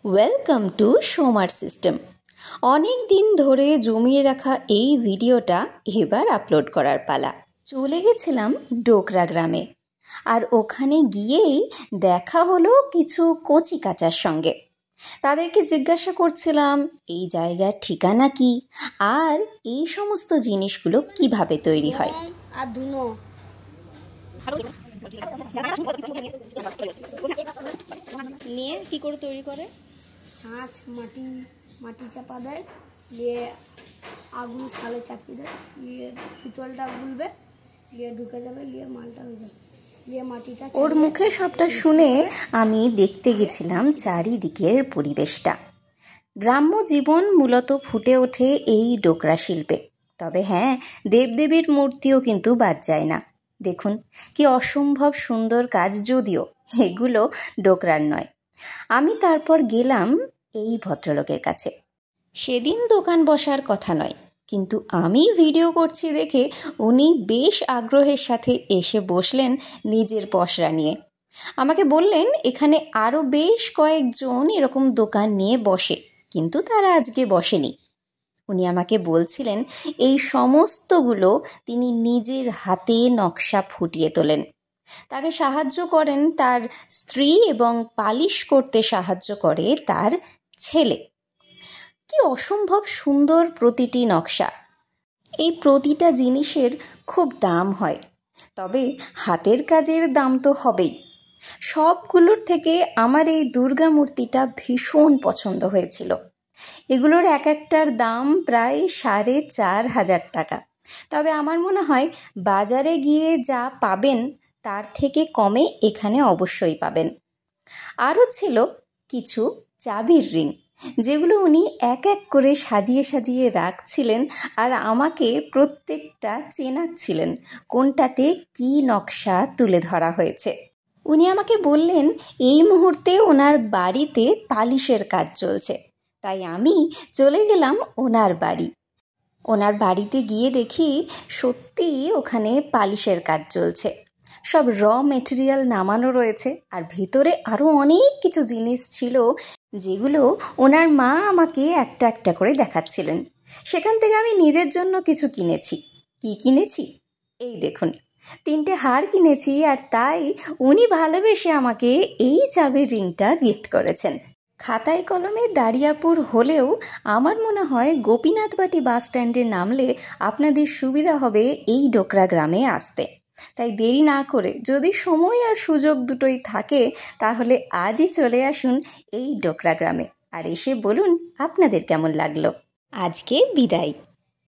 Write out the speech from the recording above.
Welcome to সোমার system. অনেক দিন ধরে জমিয়ে রাখা এই ভিডিওটা এবার আপলোড করার পালা। চলে গেছিলাম ডোকরা গ্রামে, আর ওখানে গিয়েই দেখা হলো কিছু কচি কাচার সঙ্গে। তাদেরকে জিজ্ঞাসা করছিলাম এই জায়গার ঠিকানা কি আর এই সমস্ত জিনিসগুলো কিভাবে তৈরি হয়। আর ধুনো নিয়ে কি করে তৈরি করে? ছাঁচ মাটি চাপা দেয়, দিয়ে আগুন সালে চাপিয়ে দেয়, দিয়ে পিতলটা গুলবে, দিয়ে ঢুকে যাবে, দিয়ে মালটা হয়ে যাবে, দিয়ে মাটিটা। ওর মুখে সবটা শুনে আমি দেখতে গেছিলাম চারিদিকের পরিবেশটা। গ্রাম্য জীবন মূলত ফুটে ওঠে এই ডোকরা শিল্পে। তবে হ্যাঁ, দেবদেবীর মূর্তিও কিন্তু বাদ যায় না। দেখুন কি অসম্ভব সুন্দর কাজ, যদিও এগুলো ডোকরার নয়। আমি তারপর গেলাম এই ভদ্রলোকের কাছে। সেদিন দোকান বসার কথা নয়, কিন্তু আমি ভিডিও করছি দেখে উনি বেশ আগ্রহের সাথে এসে বসলেন নিজের পসরা নিয়ে। আমাকে বললেন এখানে আরও বেশ কয়েকজন এরকম দোকান নিয়ে বসে, কিন্তু তারা আজকে বসেনি। উনি আমাকে বলছিলেন এই সমস্তগুলো তিনি নিজের হাতে নকশা ফুটিয়ে তোলেন। তাকে সাহায্য করেন তার স্ত্রী এবং পালিশ করতে সাহায্য করে তার ছেলে। কি অসম্ভব সুন্দর প্রতিটি নকশা! এই প্রতিটা জিনিসের খুব দাম হয়, তবে হাতের কাজের দাম তো হবেই। সবগুলোর থেকে আমার এই দুর্গা মূর্তিটা ভীষণ পছন্দ হয়েছিল। এগুলোর এক একটার দাম প্রায় 4,500 টাকা। তবে আমার মনে হয় বাজারে গিয়ে যা পাবেন তার থেকে কমে এখানে অবশ্যই পাবেন। আরও ছিল কিছু চাবির রিং, যেগুলো উনি এক এক করে সাজিয়ে সাজিয়ে রাখছিলেন আর আমাকে প্রত্যেকটা চেনাচ্ছিলেন কোনটাতে কী নকশা তুলে ধরা হয়েছে। উনি আমাকে বললেন এই মুহূর্তে ওনার বাড়িতে পালিশের কাজ চলছে, তাই আমি চলে গেলাম ওনার বাড়ি। ওনার বাড়িতে গিয়ে দেখি সত্যিই ওখানে পালিশের কাজ চলছে। সব র মেটেরিয়াল নামানো রয়েছে, আর ভিতরে আরও অনেক কিছু জিনিস ছিল যেগুলো ওনার মা আমাকে একটা একটা করে দেখাচ্ছিলেন। সেখান থেকে আমি নিজের জন্য কিছু কিনেছি। কি কিনেছি? এই দেখুন, 3টে হার কিনেছি, আর তাই উনি ভালোবেসে আমাকে এই চাবির রিংটা গিফট করেছেন। খাতায় কলমে দাঁড়িয়াপুর হলেও আমার মনে হয় গোপীনাথবাটি বাস স্ট্যান্ডে নামলে আপনাদের সুবিধা হবে এই ডোকরা গ্রামে আসতে। তাই দেরি না করে, যদি সময় আর সুযোগ দুটোই থাকে, তাহলে আজই চলে আসুন এই ডোকরা গ্রামে, আর এসে বলুন আপনাদের কেমন লাগলো। আজকে বিদায়।